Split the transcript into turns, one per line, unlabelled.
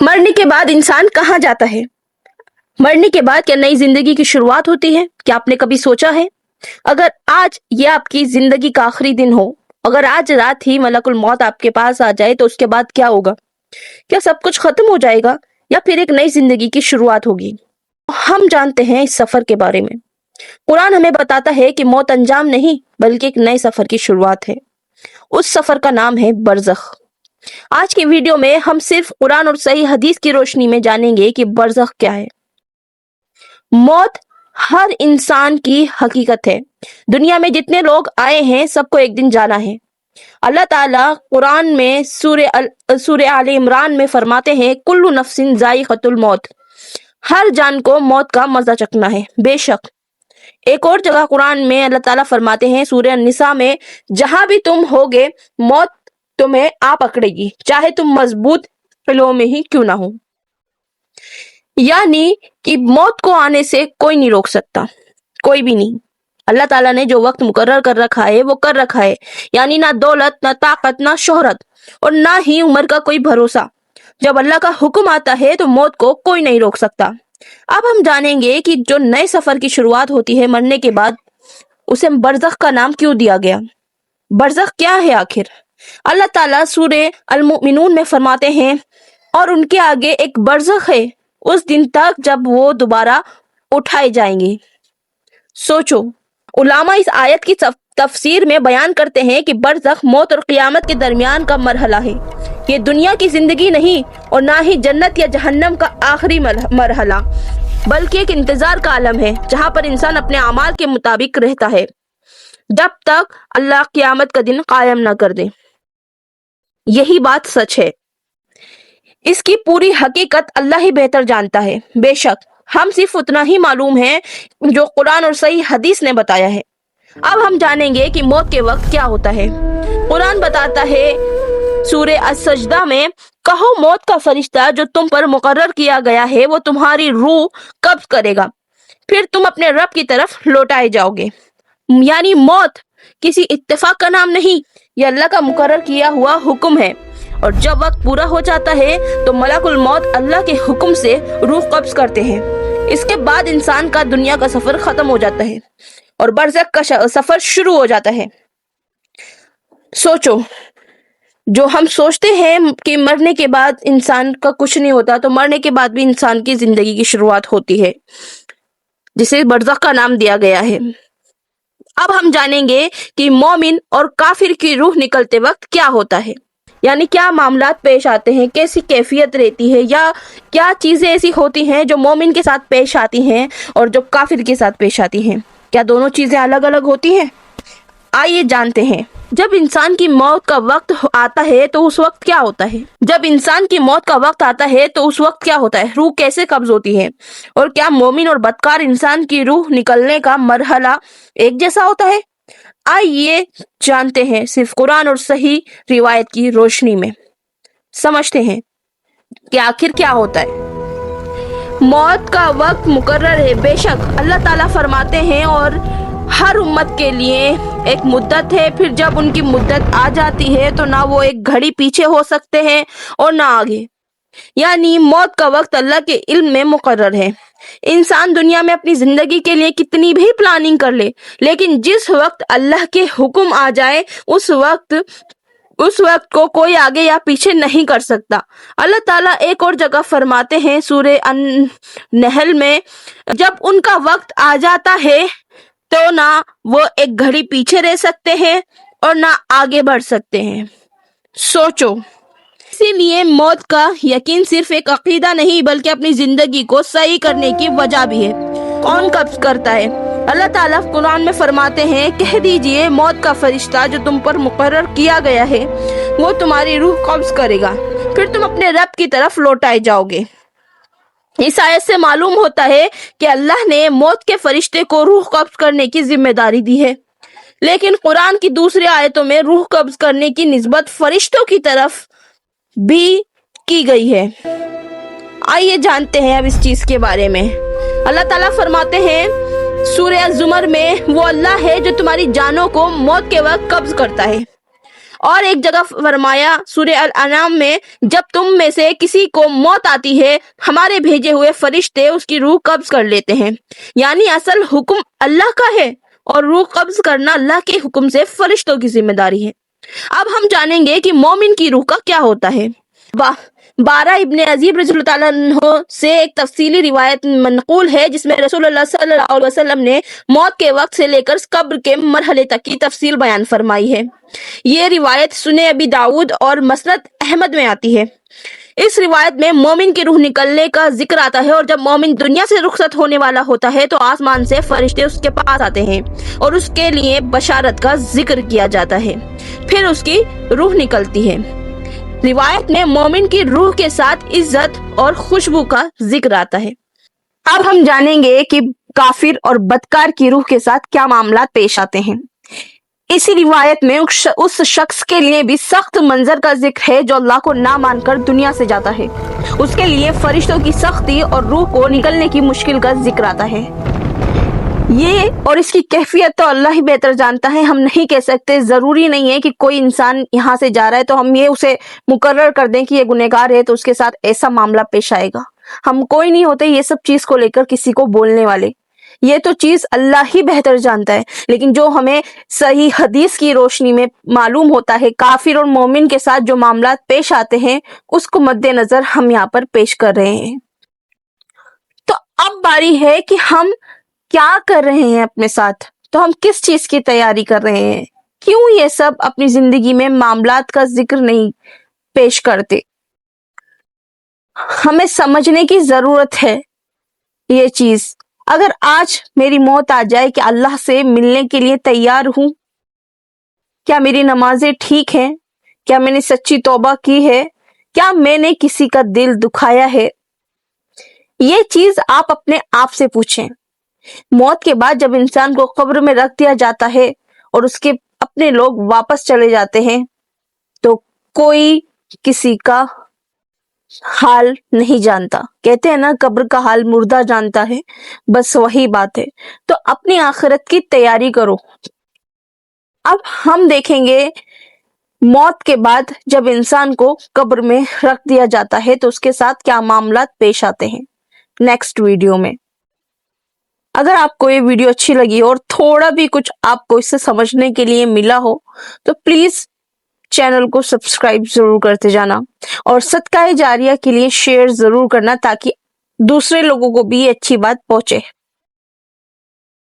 मरने के बाद इंसान कहाँ जाता है? मरने के बाद क्या नई जिंदगी की शुरुआत होती है? क्या आपने कभी सोचा है? अगर आज ये आपकी जिंदगी का आखिरी दिन हो, अगर आज रात ही मलकुल मौत आपके पास आ जाए तो उसके बाद क्या होगा? क्या सब कुछ खत्म हो जाएगा या फिर एक नई जिंदगी की शुरुआत होगी? हम जानते हैं इस सफर के बारे में। कुरान हमें बताता है कि मौत अंजाम नहीं बल्कि एक नए सफर की शुरुआत है। उस सफर का नाम है बरज़ख। आज की वीडियो में हम सिर्फ कुरान और सही हदीस की रोशनी में जानेंगे कि बरज़ख क्या है। मौत हर इंसान की हकीकत है। दुनिया में जितने लोग आए हैं सबको एक दिन जाना है। अल्लाह ताला कुरान में सूरे आले इमरान में फरमाते हैं, कुल्लु नफ्सिन जायक़तुल मौत, हर जान को मौत का मजा चखना है। बेशक एक और जगह कुरान में अल्लाह ताला फरमाते हैं सूरे निसा में, जहां भी तुम होगे मौत तुम्हें आ पकड़ेगी, चाहे तुम मजबूत किलों में ही क्यों ना हो। यानी कि मौत को आने से कोई नहीं रोक सकता, कोई भी नहीं। अल्लाह ताला ने जो वक्त मुकर्रर कर रखा है वो कर रखा है। यानी ना दौलत, ना ताकत, ना शोहरत और ना ही उम्र का कोई भरोसा। जब अल्लाह का हुक्म आता है तो मौत को कोई नहीं रोक सकता। अब हम जानेंगे कि जो नए सफर की शुरुआत होती है मरने के बाद, उसे बरज़ख का नाम क्यों दिया गया? बरज़ख क्या है आखिर? अल्लाह ताला सूरे अल मुमिनून में फरमाते हैं, और उनके आगे एक बरज़ख है उस दिन तक जब वो दोबारा उठाए जाएंगे। सोचो, उलामा इस आयत की तफसीर में बयान करते हैं कि बरज़ख मौत और क़ियामत के दरमियान का मरहला है। ये दुनिया की जिंदगी नहीं और ना ही जन्नत या जहन्नम का आखिरी मरहला, बल्कि एक इंतजार का आलम है जहां पर इंसान अपने अमाल के मुताबिक रहता है जब तक अल्लाह क़ियामत का दिन कायम ना कर दे। यही बात सच है। इसकी पूरी हकीकत अल्लाह ही बेहतर जानता है। बेशक हम सिर्फ उतना ही मालूम है जो कुरान और सही हदीस ने बताया है। अब हम जानेंगे कि मौत के वक्त क्या होता है। कुरान बताता है सूरे अस-सजदा में, कहो मौत का फरिश्ता जो तुम पर मुकर्रर किया गया है वो तुम्हारी रूह कब्ज करेगा, फिर तुम अपने रब की तरफ लौटाए जाओगे। यानी मौत किसी इत्तेफाक का नाम नहीं, ये अल्लाह का मुकर्रर किया हुआ हुक्म है। और जब वक्त पूरा हो जाता है तो मलकुल मौत अल्लाह के हुक्म से रूह कब्ज करते हैं। इसके बाद इंसान का दुनिया का सफर खत्म हो जाता है और बरज़ख का सफर शुरू हो जाता है। सोचो, जो हम सोचते हैं कि मरने के बाद इंसान का कुछ नहीं होता, तो मरने के बाद भी इंसान की जिंदगी की शुरुआत होती है, जिसे बरज़ख का नाम दिया गया है। अब हम जानेंगे कि मोमिन और काफिर की रूह निकलते वक्त क्या होता है। यानी क्या मामलात पेश आते हैं, कैसी कैफियत रहती है, या क्या चीजें ऐसी होती हैं जो मोमिन के साथ पेश आती हैं और जो काफिर के साथ पेश आती हैं। क्या दोनों चीजें अलग अलग होती हैं? आइए जानते हैं। जब इंसान की मौत का वक्त आता है तो उस वक्त क्या होता है? जब इंसान की मौत का वक्त आता है तो उस वक्त क्या होता है? रूह कैसे कब्ज होती है? और क्या मोमिन और बदकार इंसान की रूह निकलने का मरहला एक जैसा होता है? आइए जानते हैं सिर्फ कुरान और सही रिवायत की रोशनी में। समझते हैं कि आखिर क्या होता है। मौत का वक्त मुकर्रर है। बेशक अल्लाह ताला फरमाते हैं, और हर उम्मत के लिए एक मुद्दत है, फिर जब उनकी मुद्दत आ जाती है तो ना वो एक घड़ी पीछे हो सकते हैं और ना आगे। यानी मौत का वक्त अल्लाह के इल्म में मुकर्रर है। इंसान दुनिया में अपनी जिंदगी के लिए कितनी भी प्लानिंग कर ले, लेकिन जिस वक्त अल्लाह के हुक्म आ जाए उस वक्त को कोई आगे या पीछे नहीं कर सकता। अल्लाह ताला एक और जगह फरमाते हैं सूरे अन-नहल में, जब उनका वक्त आ जाता है तो ना वो एक घड़ी पीछे रह सकते हैं और ना आगे बढ़ सकते हैं। सोचो, इसीलिए मौत का यकीन सिर्फ एक अकीदा नहीं बल्कि अपनी जिंदगी को सही करने की वजह भी है। कौन कब्ज करता है? अल्लाह ताला कुरान में फरमाते हैं, कह दीजिए मौत का फरिश्ता जो तुम पर मुकर्रर किया गया है वो तुम्हारी रूह कब्ज करेगा, फिर तुम अपने रब की तरफ लौटाए जाओगे। इस आयत से मालूम होता है कि अल्लाह ने मौत के फरिश्ते को रूह कब्ज करने की जिम्मेदारी दी है, लेकिन कुरान की दूसरी आयतों में रूह कब्ज करने की निस्बत फरिश्तों की तरफ भी की गई है। आइए जानते हैं अब इस चीज के बारे में। अल्लाह ताला फरमाते हैं सूरह अज़-ज़ुमर में, वो अल्लाह है जो तुम्हारी जानों को मौत के वक्त कब्ज करता है। اور ایک جگہ فرمایا سورہ الانعام میں، جب تم میں سے کسی کو موت آتی ہے ہمارے بھیجے ہوئے فرشتے اس کی روح قبض کر لیتے ہیں، یعنی اصل حکم اللہ کا ہے اور روح قبض کرنا اللہ کے حکم سے فرشتوں کی ذمہ داری ہے۔ اب ہم جانیں گے کہ مومن کی روح کا کیا ہوتا ہے۔ بارہ ابن عزیب رضی اللہ تعالیٰ عنہ سے ایک تفصیلی روایت منقول ہے جس میں رسول اللہ صلی اللہ علیہ وسلم نے موت کے وقت سے لے کر قبر کے مرحلے تک کی تفصیل بیان فرمائی ہے۔ یہ روایت سنن ابی داؤد اور مسند احمد میں آتی ہے۔ اس روایت میں مومن کی روح نکلنے کا ذکر آتا ہے، اور جب مومن دنیا سے رخصت ہونے والا ہوتا ہے تو آسمان سے فرشتے اس کے پاس آتے ہیں اور اس کے لیے بشارت کا ذکر کیا جاتا ہے، پھر اس کی روح نکلتی ہے۔ روایت میں مومن کی روح کے ساتھ عزت اور خوشبو کا ذکر آتا ہے۔ اب ہم جانیں گے کہ کافر اور بدکار کی روح کے ساتھ کیا معاملات پیش آتے ہیں۔ اسی روایت میں اس شخص کے لیے بھی سخت منظر کا ذکر ہے جو اللہ کو نہ مان کر دنیا سے جاتا ہے۔ اس کے لیے فرشتوں کی سختی اور روح کو نکلنے کی مشکل کا ذکر آتا ہے۔ یہ اور اس کی کیفیت تو اللہ ہی بہتر جانتا ہے، ہم نہیں کہہ سکتے۔ ضروری نہیں ہے کہ کوئی انسان یہاں سے جا رہا ہے تو ہم یہ اسے مقرر کر دیں کہ یہ گنہگار ہے تو اس کے ساتھ ایسا معاملہ پیش آئے گا۔ ہم کوئی نہیں ہوتے یہ سب چیز کو لے کر کسی کو بولنے والے، یہ تو چیز اللہ ہی بہتر جانتا ہے۔ لیکن جو ہمیں صحیح حدیث کی روشنی میں معلوم ہوتا ہے کافر اور مومن کے ساتھ جو معاملات پیش آتے ہیں اس کو مد نظر ہم یہاں پر پیش کر رہے ہیں۔ تو اب باری ہے کہ ہم کیا کر رہے ہیں اپنے ساتھ، تو ہم کس چیز کی تیاری کر رہے ہیں، کیوں یہ سب اپنی زندگی میں معاملات کا ذکر نہیں پیش کرتے۔ ہمیں سمجھنے کی ضرورت ہے یہ چیز۔ اگر آج میری موت آ جائے کہ اللہ سے ملنے کے لیے تیار ہوں، کیا میری نمازیں ٹھیک ہیں، کیا میں نے سچی توبہ کی ہے، کیا میں نے کسی کا دل دکھایا ہے، یہ چیز آپ اپنے آپ سے پوچھیں۔ موت کے بعد جب انسان کو قبر میں رکھ دیا جاتا ہے اور اس کے اپنے لوگ واپس چلے جاتے ہیں تو کوئی کسی کا حال نہیں جانتا۔ کہتے ہیں نا قبر کا حال مردہ جانتا ہے، بس وہی بات ہے۔ تو اپنی آخرت کی تیاری کرو۔ اب ہم دیکھیں گے موت کے بعد جب انسان کو قبر میں رکھ دیا جاتا ہے تو اس کے ساتھ کیا معاملات پیش آتے ہیں نیکسٹ ویڈیو میں۔ اگر آپ کو یہ ویڈیو اچھی لگی اور تھوڑا بھی کچھ آپ کو اس سے سمجھنے کے لیے ملا ہو تو پلیز چینل کو سبسکرائب ضرور کرتے جانا اور صدقہ جاریہ کے لیے شیئر ضرور کرنا تاکہ دوسرے لوگوں کو بھی یہ اچھی بات پہنچے۔